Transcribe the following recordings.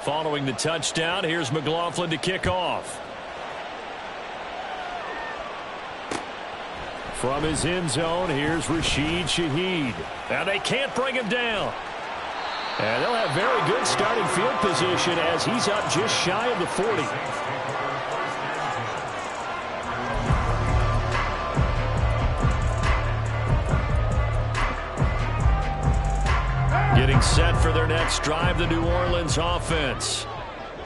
Following the touchdown, here's McLaughlin to kick off. From his end zone, here's Rashid Shaheed. Now they can't bring him down. And they'll have very good starting field position as he's up just shy of the 40. Getting set for their next drive, the New Orleans offense.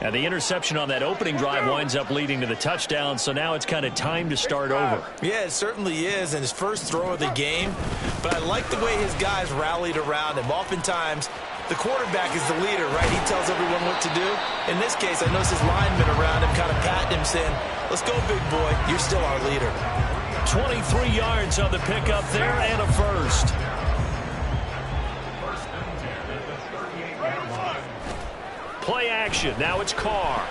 And the interception on that opening drive winds up leading to the touchdown, so now it's kind of time to start over. Yeah, it certainly is, and his first throw of the game. But I like the way his guys rallied around him. Oftentimes, the quarterback is the leader, right? He tells everyone what to do. In this case, I noticed his linemen around him kind of patting him, saying, let's go, big boy. You're still our leader. 23 yards on the pickup there and a first. Play action. Now it's Carr.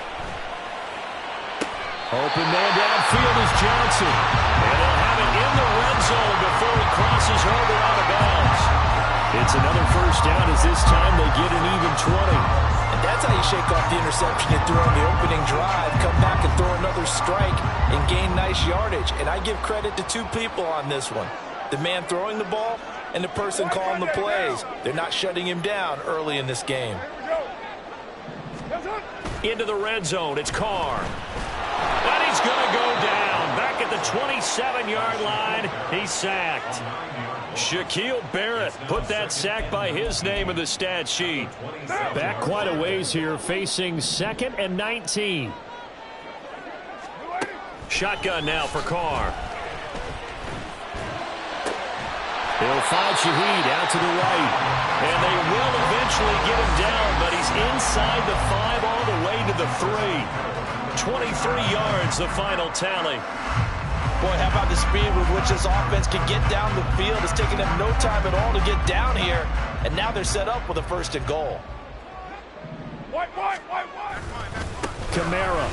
Open man downfield is Johnson. And they'll have it in the red zone before he crosses over out of bounds. It's another first down as this time they get an even 20. And that's how you shake off the interception they threw on the opening drive. Come back and throw another strike and gain nice yardage. And I give credit to two people on this one. The man throwing the ball and the person calling the plays. They're not shutting him down early in this game. Into the red zone, it's Carr. And he's going to go down. Back at the 27-yard line, he's sacked. Shaquille Barrett put that sack by his name in the stat sheet. Back quite a ways here, facing 2nd and 19. Shotgun now for Carr. He'll find Shaheed out to the right. And they will eventually get him down, but he's inside the 5 all the way to the 3. 23 yards, the final tally. Boy, how about the speed with which this offense can get down the field? It's taking them no time at all to get down here. And now they're set up with a 1st and goal. Kamara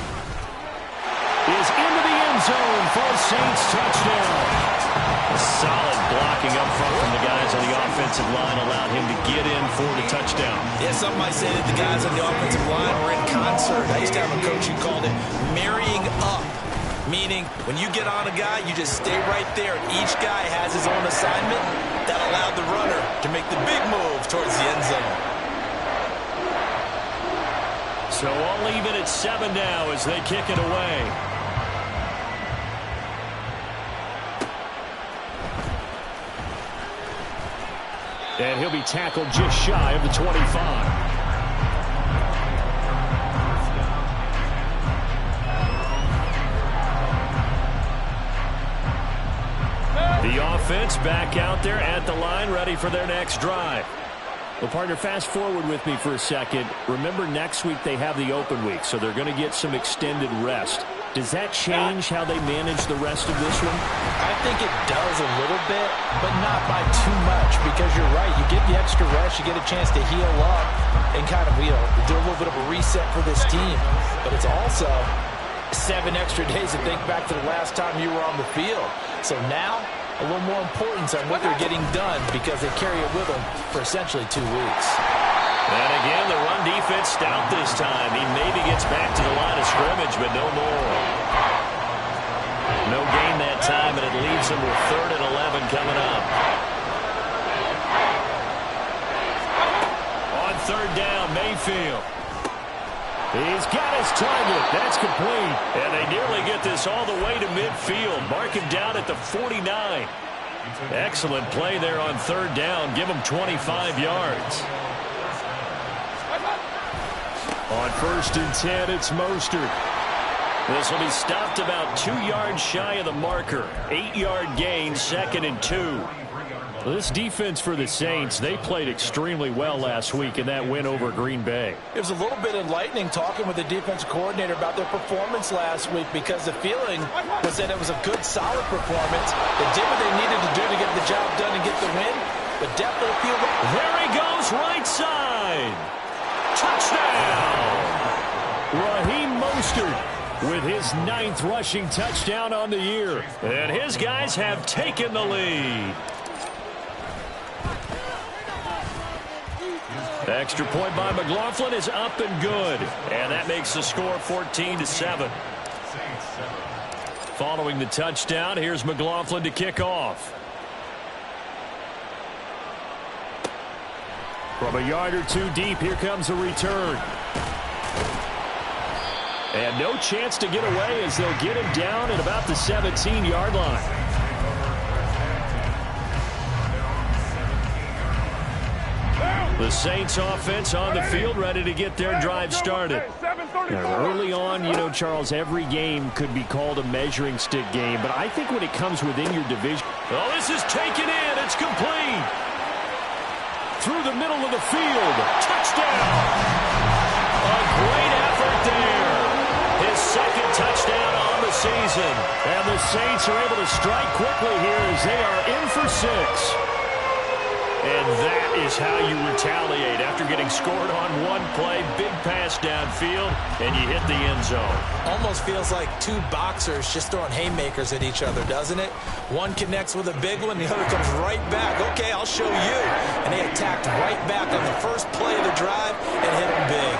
is into the end zone for a Saints touchdown. Solid blocking up front from the guys on the offensive line allowed him to get in for the touchdown. Yeah, some might say that the guys on the offensive line were in concert. I used to have a coach who called it marrying up, meaning when you get on a guy, you just stay right there. Each guy has his own assignment that allowed the runner to make the big move towards the end zone. So all even at 7 now as they kick it away. And he'll be tackled just shy of the 25. The offense back out there at the line, ready for their next drive. Well, partner, fast forward with me for a second. Remember, next week they have the open week, so they're going to get some extended rest. Does that change how they manage the rest of this one? I think it does a little bit, but not by too much, because you're right. You get the extra rest, you get a chance to heal up and kind of, do a little bit of a reset for this team. But it's also 7 extra days to think back to the last time you were on the field. So now, a little more importance on what they're getting done because they carry it with them for essentially 2 weeks. And again, the run defense stout this time. He maybe gets back to the line of scrimmage, but no more. No gain that time, and it leaves him with 3rd and 11 coming up. On 3rd down, Mayfield. He's got his target. That's complete. And they nearly get this all the way to midfield. Mark him down at the 49. Excellent play there on 3rd down. Give him 25 yards. On 1st and 10, it's Mostert. This will be stopped about 2 yards shy of the marker. 8-yard gain, 2nd and 2. Well, this defense for the Saints, they played extremely well last week in that win over Green Bay. It was a little bit enlightening talking with the defensive coordinator about their performance last week because the feeling was that it was a good, solid performance. They did what they needed to do to get the job done and get the win, but definitely feel there he goes, right side. Touchdown! Raheem Mostert with his 9th rushing touchdown on the year. And his guys have taken the lead. The extra point by McLaughlin is up and good. And that makes the score 14-7. Following the touchdown, here's McLaughlin to kick off. From a yard or two deep, here comes a return. And no chance to get away as they'll get him down at about the 17-yard line. The Saints offense on the field, ready to get their drive started. Now, early on, you know, Charles, every game could be called a measuring stick game, but I think when it comes within your division... Oh, this is taken in. It's complete. Through the middle of the field. Touchdown. A great effort there. His second touchdown on the season. And the Saints are able to strike quickly here as they are in for 6. And that is how you retaliate after getting scored on one play. Big pass downfield, and you hit the end zone. Almost feels like two boxers just throwing haymakers at each other, doesn't it? One connects with a big one, the other comes right back. Okay, I'll show you. And they attacked right back on the first play of the drive and hit them big.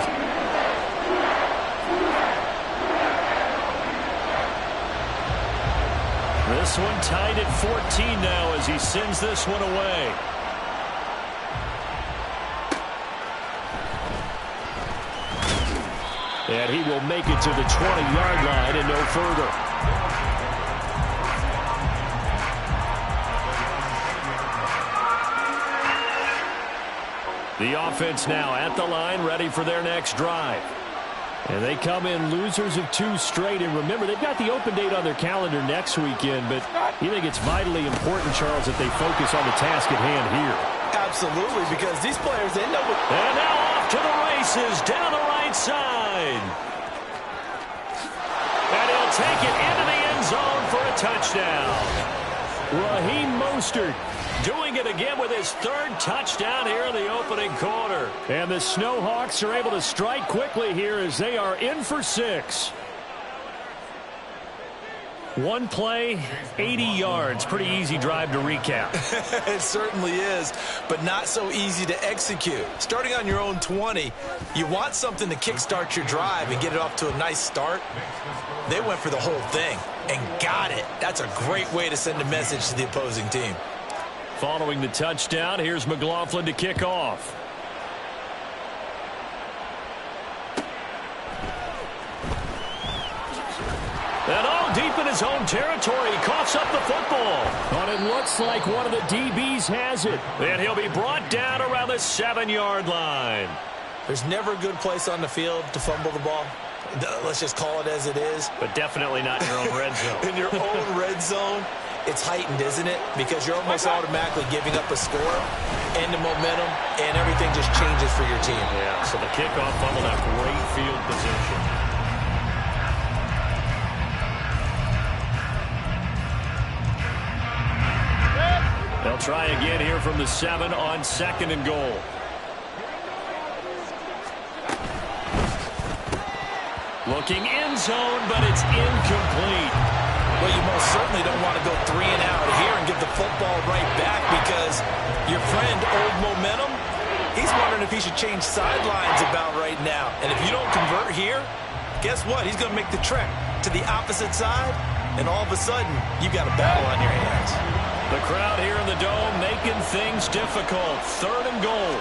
This one tied at 14 now as he sends this one away. And he will make it to the 20-yard line and no further. The offense now at the line, ready for their next drive. And they come in losers of 2 straight. And remember, they've got the open date on their calendar next weekend. But you think it's vitally important, Charles, that they focus on the task at hand here. Absolutely, because these players, they know what... And now off to the races, down the right side. And he'll take it into the end zone for a touchdown. Raheem Mostert doing it again with his 3rd touchdown here in the opening quarter. And the Snowhawks are able to strike quickly here as they are in for 6. One play, 80 yards. Pretty easy drive to recap. It certainly is, but not so easy to execute. Starting on your own 20, you want something to kickstart your drive and get it off to a nice start. They went for the whole thing and got it. That's a great way to send a message to the opposing team. Following the touchdown, here's McLaughlin to kick off. And all deep in his own territory, he coughs up the football. And it looks like one of the DBs has it. And he'll be brought down around the 7-yard line. There's never a good place on the field to fumble the ball. Let's just call it as it is. But definitely not in your own red zone. In your own red zone, it's heightened, isn't it? Because you're almost automatically giving up a score and the momentum, and everything just changes for your team. Yeah, so the kickoff fumble, that great field position. They'll try again here from the 7 on 2nd and goal. Looking end zone, but it's incomplete. Well, you most certainly don't want to go 3 and out here and give the football right back, because your friend, Old Momentum, he's wondering if he should change sidelines about right now. And if you don't convert here, guess what? He's going to make the trek to the opposite side, and all of a sudden, you've got a battle on your hands. The crowd here in the Dome making things difficult. 3rd and goal.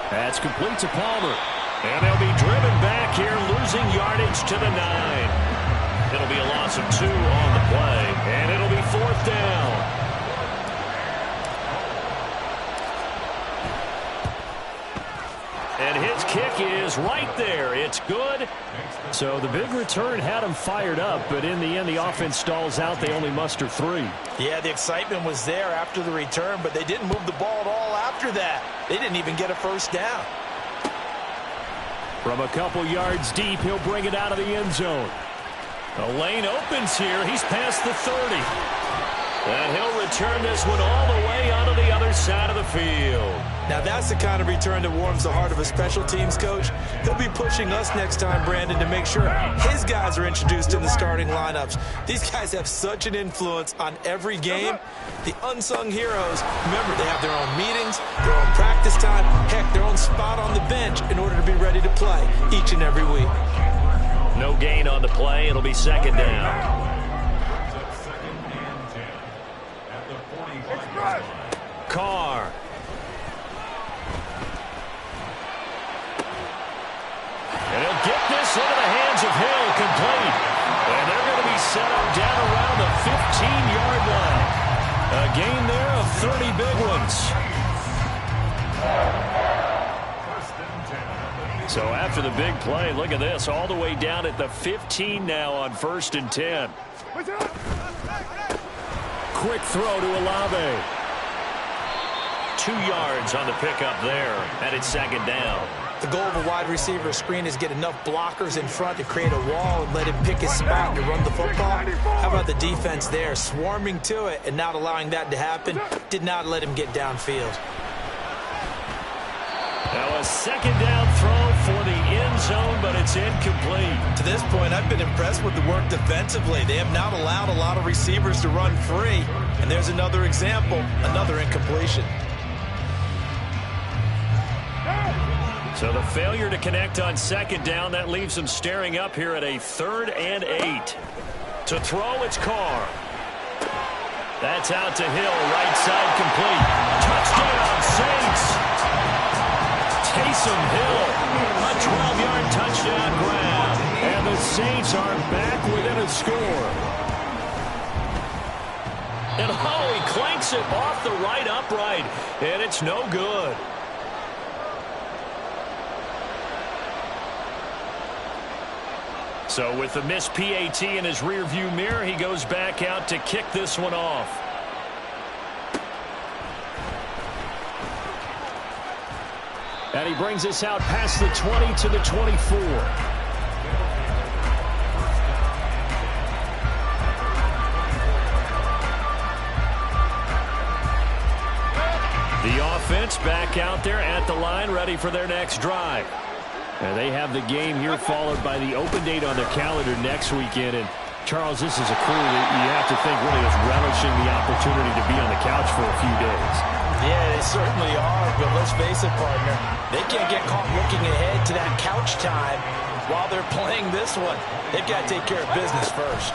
That's complete to Palmer. And they'll be driven back here, losing yardage to the 9. It'll be a loss of 2 on the play, and it'll be 4th down. And his kick is right there. It's good. So the big return had him fired up, but in the end, the offense stalls out. They only muster 3. Yeah, the excitement was there after the return, but they didn't move the ball at all after that. They didn't even get a first down. From a couple yards deep, he'll bring it out of the end zone. The lane opens here. He's past the 30. And he'll return this one all the way onto the other other side of the field. Now that's the kind of return that warms the heart of a special teams coach. He'll be pushing us next time, Brandon, to make sure his guys are introduced in the starting lineups. These guys have such an influence on every game. The unsung heroes, remember, they have their own meetings, their own practice time, heck, their own spot on the bench in order to be ready to play each and every week. No gain on the play. It'll be second down. Carr. And he'll get this into the hands of Hill, complete. And they're going to be set up down around the 15-yard line. A gain there of 30 big ones. So after the big play, look at this, all the way down at the 15 now on 1st and 10. Quick throw to Olave. 2 yards on the pickup there, and it's second down. The goal of a wide receiver screen is get enough blockers in front to create a wall and let him pick his spot to run the football. How about the defense there, swarming to it and not allowing that to happen? Did not let him get downfield. Now a second down throw for the end zone, but it's incomplete. To this point, I've been impressed with the work defensively. They have not allowed a lot of receivers to run free. And there's another example, another incompletion. So the failure to connect on second down, that leaves them staring up here at a 3rd and 8. To throw, it's Carr. That's out to Hill, right side complete. Touchdown, Saints. Taysom Hill, a 12-yard touchdown grab. And the Saints are back within a score. And oh, he clanks it off the right upright, and it's no good. So with the missed PAT in his rearview mirror, he goes back out to kick this one off. And he brings us out past the 20 to the 24. The offense back out there at the line, ready for their next drive. And they have the game here followed by the open date on their calendar next weekend. And Charles, this is a crew that you have to think really is relishing the opportunity to be on the couch for a few days. Yeah, they certainly are, but let's face it, partner. They can't get caught looking ahead to that couch time while they're playing this one. They've got to take care of business first.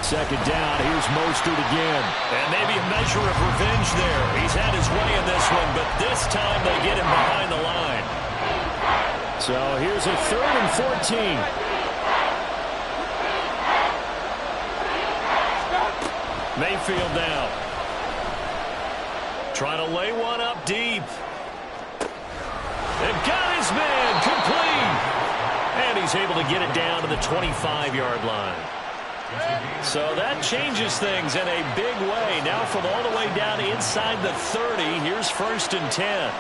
Second down, here's Mostert again. And maybe a measure of revenge there. He's had his way in this one, but this time they get him behind the line. So here's a 3rd and 14. Mayfield now. Trying to lay one up deep. And got his man complete. And he's able to get it down to the 25-yard line. So that changes things in a big way. Now from all the way down inside the 30, here's 1st and 10.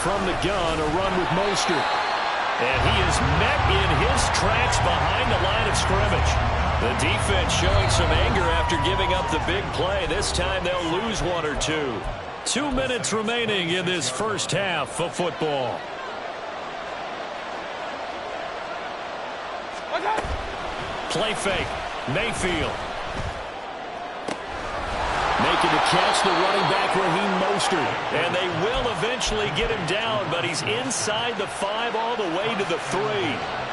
From the gun, a run with Mostert. And he is met in his tracks behind the line of scrimmage. The defense showing some anger after giving up the big play. This time they'll lose 1 or 2. 2 minutes remaining in this first half of football. Play fake. Mayfield. Making the catch, the running back, Raheem Mostert. And they will eventually get him down, but he's inside the 5 all the way to the 3.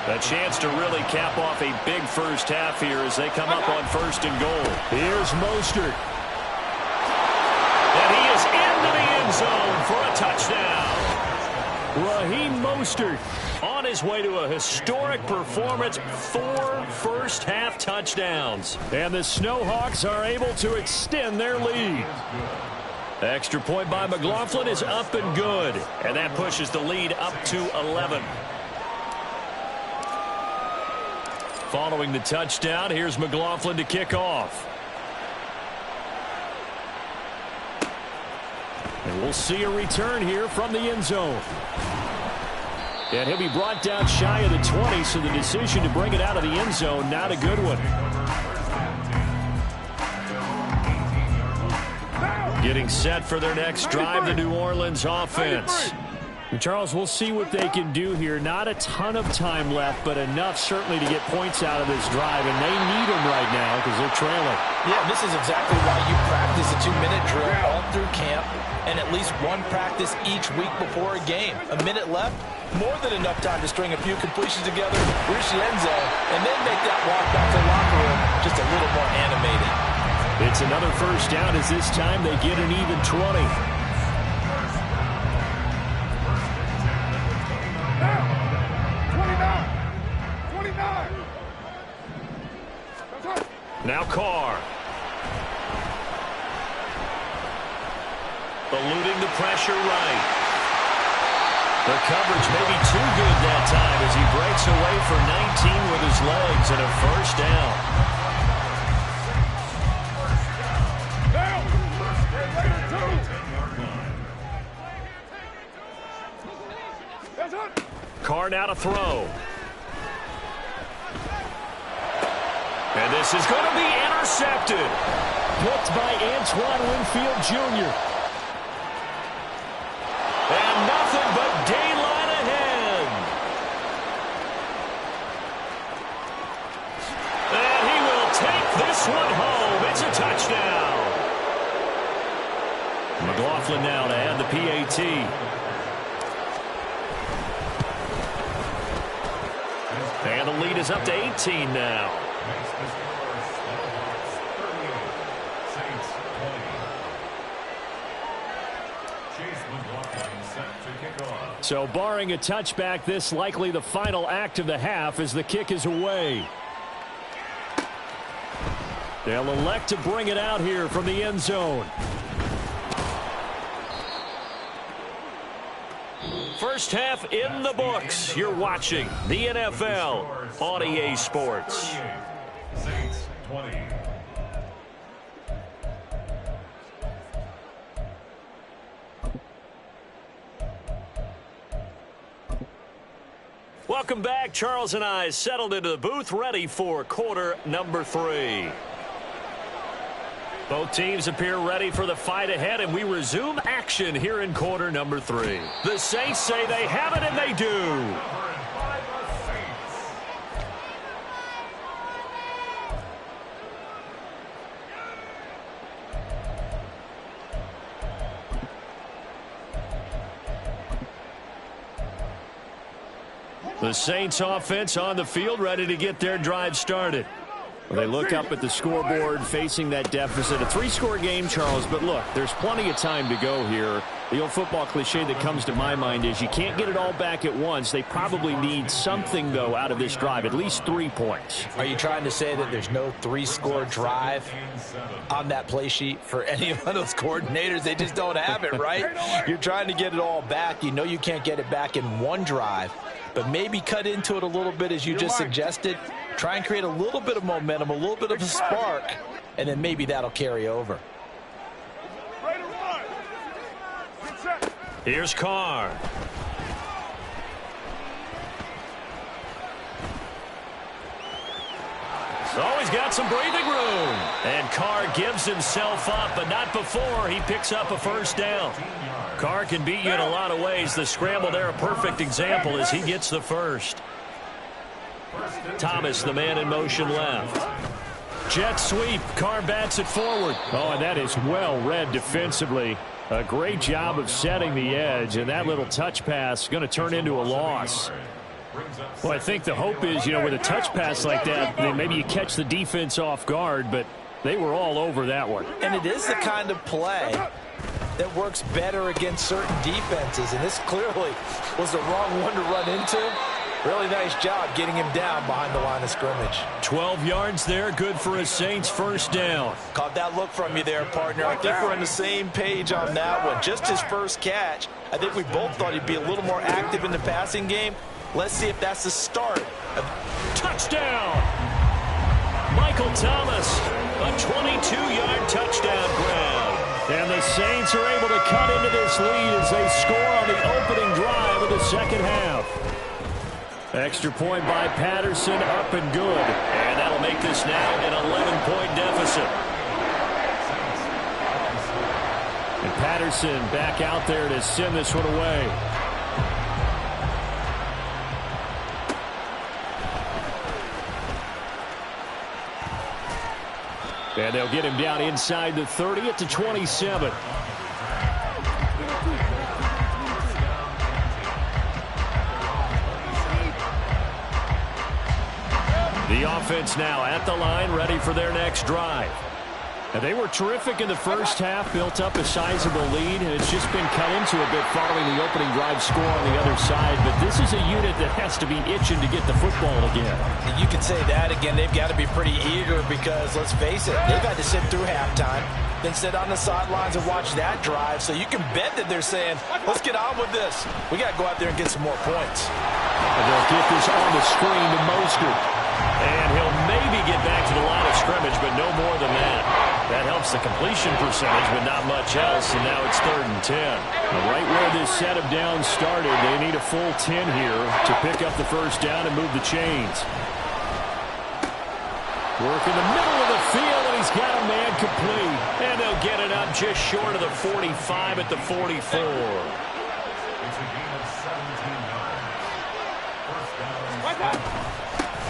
A chance to really cap off a big first half here as they come up on 1st and goal. Here's Mostert. And he is into the end zone for a touchdown. Raheem Mostert on his way to a historic performance, 4 first-half touchdowns. And the Snowhawks are able to extend their lead. Extra point by McLaughlin is up and good. And that pushes the lead up to 11. Following the touchdown, here's McLaughlin to kick off. And we'll see a return here from the end zone. And he'll be brought down shy of the 20, so the decision to bring it out of the end zone, not a good one. Getting set for their next drive, the New Orleans offense. Charles, we'll see what they can do here. Not a ton of time left, but enough certainly to get points out of this drive, and they need them right now because they're trailing. Yeah, this is exactly why you practice a 2-minute drill all through camp and at least one practice each week before a game. A minute left, more than enough time to string a few completions together, reach the end zone, and then make that walk back to the locker room just a little more animated. It's another first down as this time they get an even 20. Now Carr. Eluding the pressure right. The coverage may be too good that time as he breaks away for 19 with his legs and a first down. Carr now to throw. And this is going to be intercepted. Picked by Antoine Winfield Jr. And nothing but daylight ahead. And he will take this one home. It's a touchdown. McLaughlin now to add the PAT. And the lead is up to 18 now. So barring a touchback, this likely the final act of the half as the kick is away. They'll elect to bring it out here from the end zone. First half in the books. You're watching the NFL on EA Sports. Saints 20. Welcome back. Charles and I settled into the booth, ready for quarter number 3. Both teams appear ready for the fight ahead, and we resume action here in quarter number 3. The Saints say they have it, and they do. The Saints offense on the field, ready to get their drive started. Well, they look up at the scoreboard facing that deficit. A 3-score game, Charles, but look, there's plenty of time to go here. The old football cliche that comes to my mind is you can't get it all back at once. They probably need something, though, out of this drive, at least 3 points. Are you trying to say that there's no 3-score drive on that play sheet for any of those coordinators? They just don't have it, right? You're trying to get it all back. You know you can't get it back in one drive, but maybe cut into it a little bit as you just suggested. Try and create a little bit of momentum, a little bit of a spark, and then maybe that'll carry over. Here's Carr. Oh, he's got some breathing room. And Carr gives himself up, but not before he picks up a first down. Carr can beat you in a lot of ways. The scramble there, a perfect example as he gets the first. Thomas, the man in motion left. Jet sweep. Carr bats it forward. Oh, and that is well read defensively. A great job of setting the edge, and that little touch pass going to turn into a loss. Well, I think the hope is, you know, with a touch pass like that, then maybe you catch the defense off guard, but they were all over that one. And it is the kind of play that works better against certain defenses, and this clearly was the wrong one to run into. Really nice job getting him down behind the line of scrimmage. 12 yards there, good for a Saints first down. Caught that look from you there, partner. I think we're on the same page on that one. Just his first catch. I think we both thought he'd be a little more active in the passing game. Let's see if that's the start. Touchdown! Michael Thomas, a 22-yard touchdown grab. And the Saints are able to cut into this lead as they score on the opening drive of the second half. Extra point by Patterson, up and good. And that'll make this now an 11-point deficit. Patterson back out there to send this one away. And they'll get him down inside the 30 at the 27. The offense now at the line, ready for their next drive. And they were terrific in the first half, built up a sizable lead, and it's just been cut into a bit following the opening drive score on the other side. But this is a unit that has to be itching to get the football again. You can say that again. They've got to be pretty eager because, let's face it, they've had to sit through halftime, then sit on the sidelines and watch that drive. So you can bet that they're saying, let's get on with this. We got to go out there and get some more points. And they'll get this on the screen to Mostert. And he'll maybe get back to the line of scrimmage, but no more than that. That helps the completion percentage, but not much else, and now it's 3rd and 10. Right where this set of downs started, they need a full 10 here to pick up the first down and move the chains. Work in the middle of the field, and he's got a man complete. And they'll get it up just short of the 45 at the 44.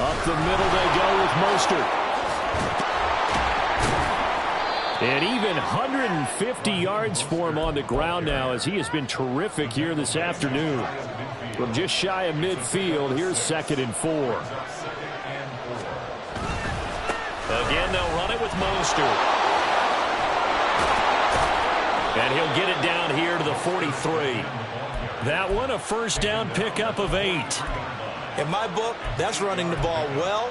Up the middle they go with Mostert. And even 150 yards for him on the ground now, as he has been terrific here this afternoon. From just shy of midfield, here's 2nd and 4. Again, they'll run it with Mostert. And he'll get it down here to the 43. That one, a first down pickup of 8. In my book, that's running the ball well,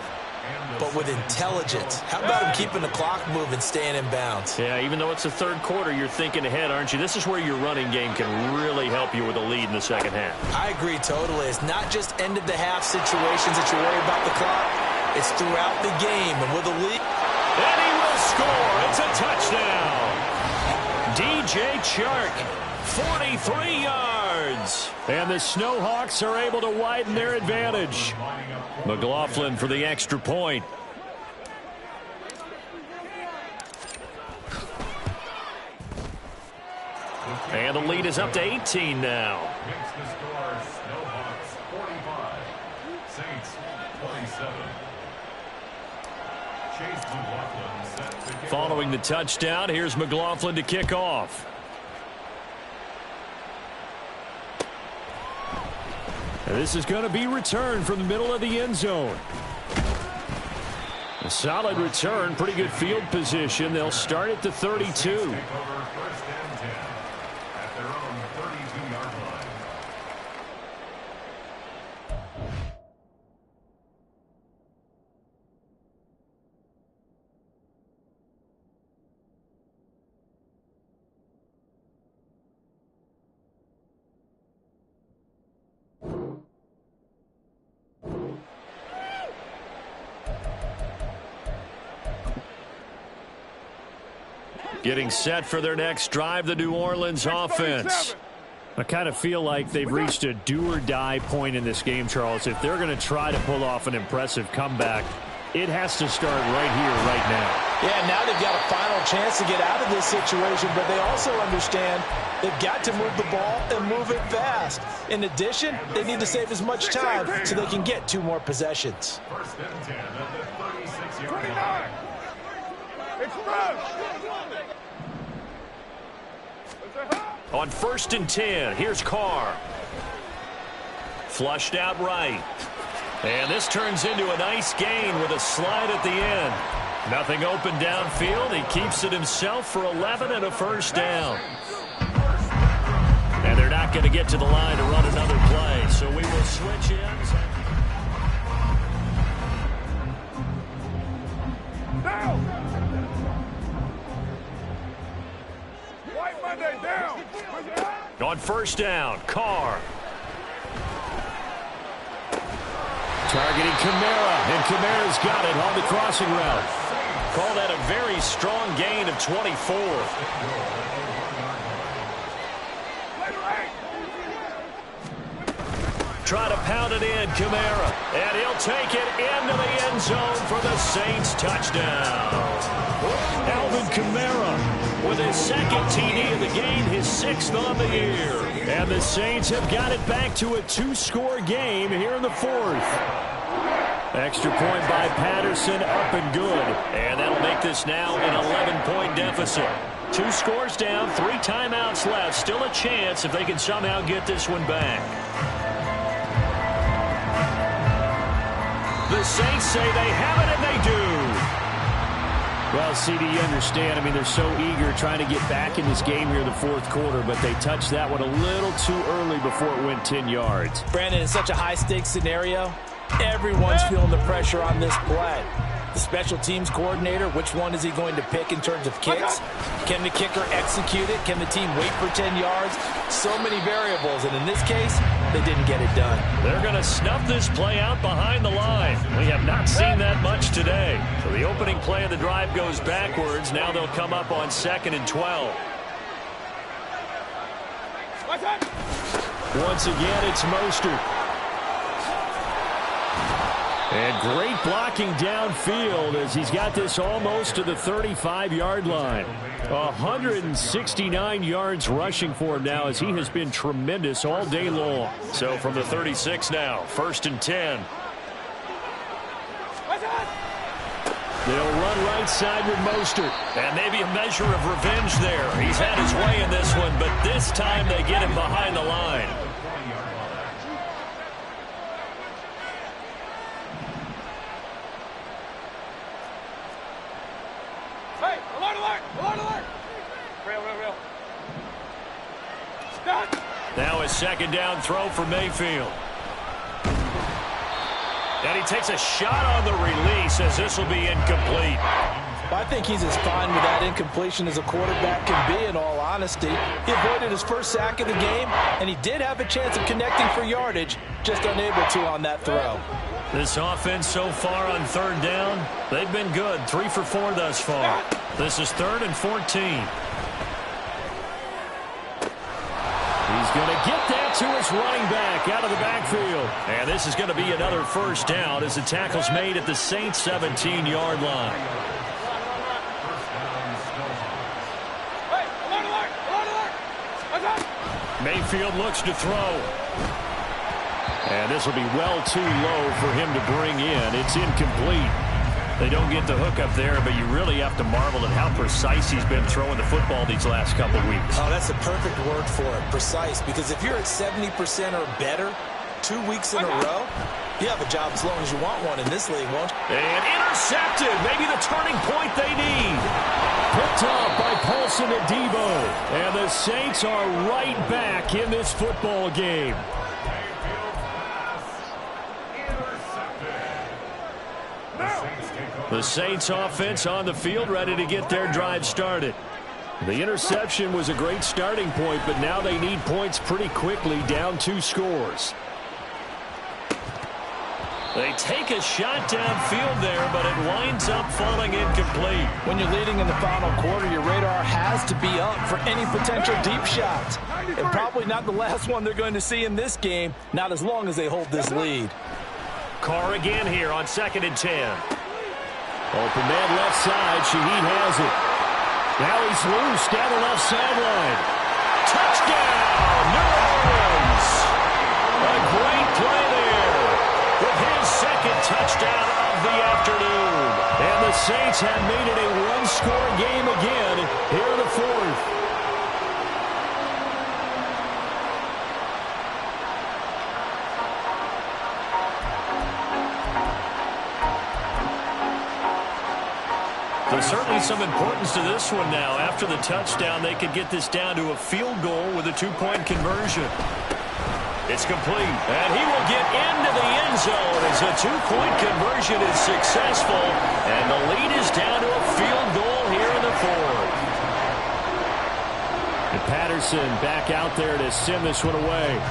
but with intelligence. How about him keeping the clock moving, staying in bounds? Yeah, even though it's the 3rd quarter, you're thinking ahead, aren't you? This is where your running game can really help you with a lead in the second half. I agree totally. It's not just end-of-the-half situations that you worry about the clock. It's throughout the game, and with a lead. And he will score. It's a touchdown. DJ Chark, 43 yards. And the Snowhawks are able to widen their advantage. McLaughlin for the extra point. And the lead is up to 18 now. Makes the score Snowhawks 45, Saints 27. Chase McLaughlin set to kick. Following the touchdown, here's McLaughlin to kick off. And this is going to be returned from the middle of the end zone. A solid return, pretty good field position. They'll start at the 32. Take over 1st and 10 at their own 32-yard line. Getting set for their next drive, the New Orleans offense. I kind of feel like they've reached a do-or-die point in this game, Charles. If they're going to try to pull off an impressive comeback, it has to start right here, right now. Yeah, now they've got a final chance to get out of this situation, but they also understand they've got to move the ball and move it fast. In addition, they need to save as much time so they can get 2 more possessions. 1st and 10 at the 36-yard line. It's rush. On 1st and 10, here's Carr. Flushed out right. And this turns into a nice gain with a slide at the end. Nothing open downfield. He keeps it himself for 11 and a first down. And they're not going to get to the line to run another play, so we will switch ends. Down. White Monday down. On 1st down, Carr. Targeting Kamara, and Kamara's got it on the crossing route. Call that a very strong gain of 24. Try to pound it in, Kamara. And he'll take it into the end zone for the Saints touchdown. Alvin Kamara with his second TD of the game, his 6th on the year. And the Saints have got it back to a 2-score game here in the 4th. Extra point by Patterson, up and good. And that'll make this now an 11-point deficit. 2 scores down, 3 timeouts left. Still a chance if they can somehow get this one back. The Saints say they have it, and they do. Well, CD, you understand. I mean, they're so eager trying to get back in this game here in the 4th quarter, but they touched that one a little too early before it went 10 yards. Brandon, it's such a high-stakes scenario. Everyone's feeling the pressure on this play. The special teams coordinator, which one is he going to pick in terms of kicks? Can the kicker execute it? Can the team wait for 10 yards? So many variables, and in this case, they didn't get it done. They're going to snuff this play out behind the line. We have not seen that much today. So the opening play of the drive goes backwards. Now they'll come up on 2nd and 12. Once again, it's Mostert. And great blocking downfield as he's got this almost to the 35-yard line. 169 yards rushing for him now as he has been tremendous all day long. So from the 36 now, 1st and 10. They'll run right side with Mostert. And maybe a measure of revenge there. He's had his way in this one, but this time they get him behind the line. Now a 2nd down throw for Mayfield. And he takes a shot on the release as this will be incomplete. I think he's as fine with that incompletion as a quarterback can be, in all honesty. He avoided his first sack of the game, and he did have a chance of connecting for yardage, just unable to on that throw. This offense so far on 3rd down, they've been good. 3 for 4 thus far. This is 3rd and 14. He's going to get that to his running back out of the backfield. And this is going to be another 1st down as the tackle's made at the Saints' 17-yard line. Mayfield looks to throw. And this will be well too low for him to bring in. It's incomplete. They don't get the hook up there, but you really have to marvel at how precise he's been throwing the football these last couple weeks. Oh, that's a perfect word for it, precise, because if you're at 70% or better 2 weeks in a row, you have a job as long as you want one in this league, won't you? And intercepted, maybe the turning point they need. Picked up by Paulson and Debo. And the Saints are right back in this football game. The Saints offense on the field ready to get their drive started. The interception was a great starting point, but now they need points pretty quickly, down 2 scores. They take a shot downfield there, but it winds up falling incomplete. When you're leading in the final quarter, your radar has to be up for any potential deep shots. And probably not the last one they're going to see in this game, not as long as they hold this lead. Carr again here on 2nd and 10. Open man left side. Shaheed has it. Now he's loose down the left sideline. Touchdown, New Orleans. A great play there with his 2nd touchdown of the afternoon. And the Saints have made it a 1-score game again here in the 4th. There's certainly some importance to this one now. After the touchdown, they could get this down to a field goal with a 2-point conversion. It's complete, and he will get into the end zone as a 2-point conversion is successful, and the lead is down to a field goal here in the 4th. And Patterson back out there to send this one away.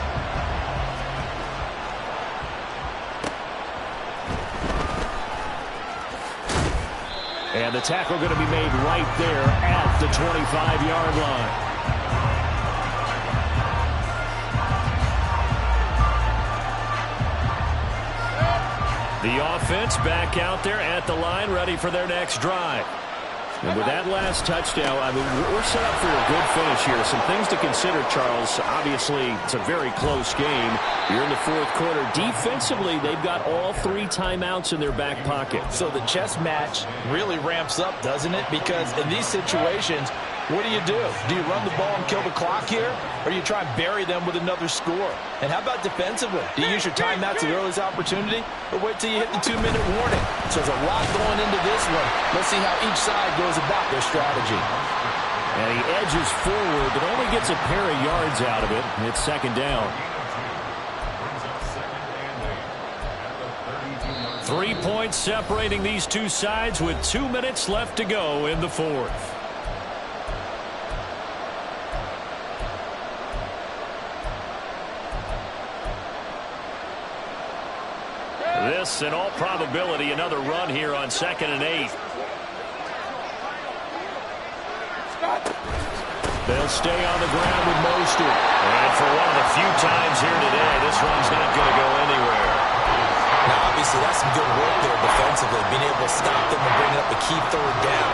And the tackle going to be made right there at the 25-yard line. The offense back out there at the line, ready for their next drive. And with that last touchdown, I mean, we're set up for a good finish here. Some things to consider, Charles. Obviously, it's a very close game. You're in the fourth quarter. Defensively, they've got all 3 timeouts in their back pocket. So the chess match really ramps up, doesn't it? Because in these situations, what do? Do you run the ball and kill the clock here? Or you try and bury them with another score? And how about defensively? Do you use your timeouts at the earliest opportunity? Or wait till you hit the 2-minute warning? So there's a lot going into this one. Let's see how each side goes about their strategy. And he edges forward, but only gets a pair of yards out of it. It's second down. 3 points separating these two sides with 2 minutes left to go in the fourth. This, in all probability, another run here on 2nd and 8. They'll stay on the ground with Mostert. And for one of the few times here today, this one's not going to go anywhere. Now, obviously, that's some good work there defensively, being able to stop them and bring up a key 3rd down.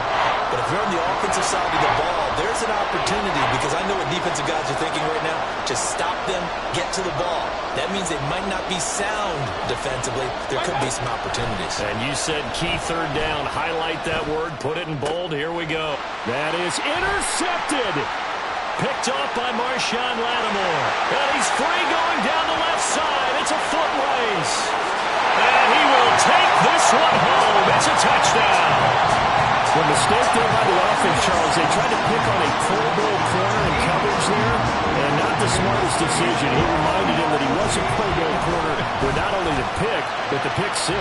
But if you're on the offensive side of the ball, there's an opportunity, because I know what defensive guys are thinking right now. Just stop them, get to the ball. That means they might not be sound defensively. There could be some opportunities. And you said key 3rd down. Highlight that word. Put it in bold. Here we go. That is intercepted. Picked off by Marshawn Lattimore. And he's free going down the left side. It's a foot race. And he will take this one home. It's a touchdown. The mistake there by the offense, Charles, they tried to pick on a Pro Bowl corner in coverage there, and not the smartest decision. He reminded him that he was a Pro Bowl corner with not only the pick, but the pick 6.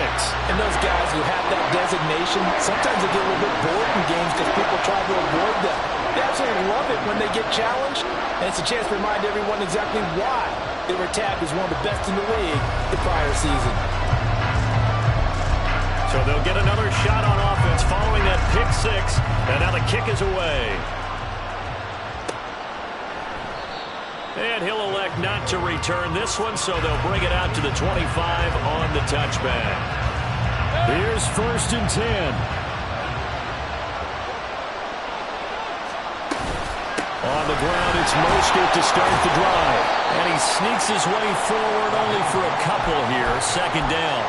And those guys who have that designation, sometimes they get a little bit bored in games because people try to avoid them. They absolutely love it when they get challenged, and it's a chance to remind everyone exactly why they were tabbed as one of the best in the league the prior season. So they'll get another shot on offense following that pick 6, and now the kick is away. And he'll elect not to return this one, so they'll bring it out to the 25 on the touchback. Here's 1st and 10. On the ground, it's Mostert to start the drive. And he sneaks his way forward only for a couple here. 2nd down.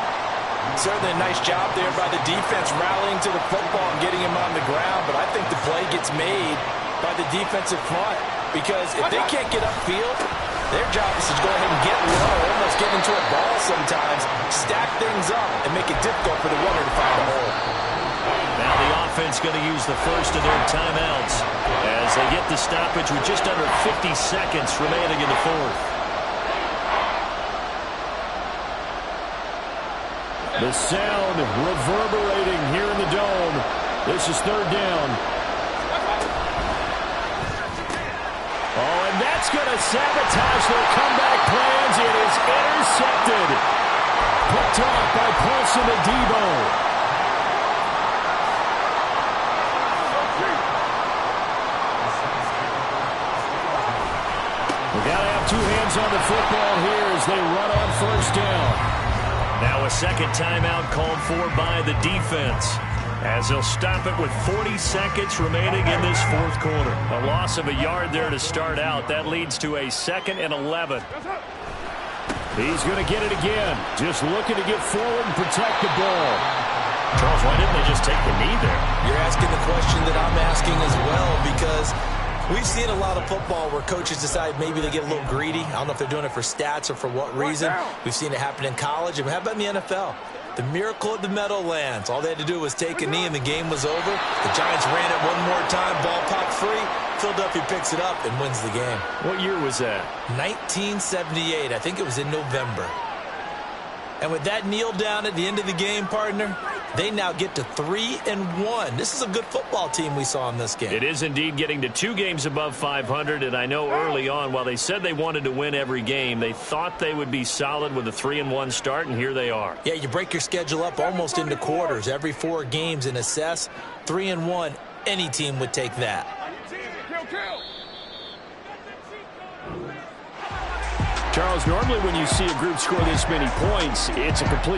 Certainly a nice job there by the defense rallying to the football and getting him on the ground, but I think the play gets made by the defensive front, because if they can't get upfield, their job is to go ahead and get low, almost get into a ball sometimes, stack things up, and make it difficult for the runner to find a hole. Now the offense going to use the first of their timeouts as they get the stoppage with just under 50 seconds remaining in the fourth. The sound reverberating here in the dome. This is 3rd down. Oh, and that's going to sabotage their comeback plans. It is intercepted. Picked off by Paulson Adebo. We got to have 2 hands on the football here as they run on 1st down. Now a 2nd timeout called for by the defense, as they'll stop it with 40 seconds remaining in this 4th quarter. A loss of a yard there to start out. That leads to a 2nd and 11. He's going to get it again. Just looking to get forward and protect the ball. Charles, why didn't they just take the knee there? You're asking the question that I'm asking as well, because we've seen a lot of football where coaches decide maybe they get a little greedy. I don't know if they're doing it for stats or for what reason. We've seen it happen in college. And how about in the NFL? The miracle of the Meadowlands. All they had to do was take a knee and the game was over. The Giants ran it one more time. Ball popped free. Philadelphia picks it up and wins the game. What year was that? 1978. I think it was in November. And with that kneel down at the end of the game, partner, they now get to 3-1. This is a good football team we saw in this game. It is indeed getting to 2 games above 500, and I know early on, while they said they wanted to win every game, they thought they would be solid with a 3-1 start, and here they are. Yeah, you break your schedule up almost into quarters, every 4 games, and assess 3-1. Any team would take that. Charles, normally when you see a group score this many points, it's a complete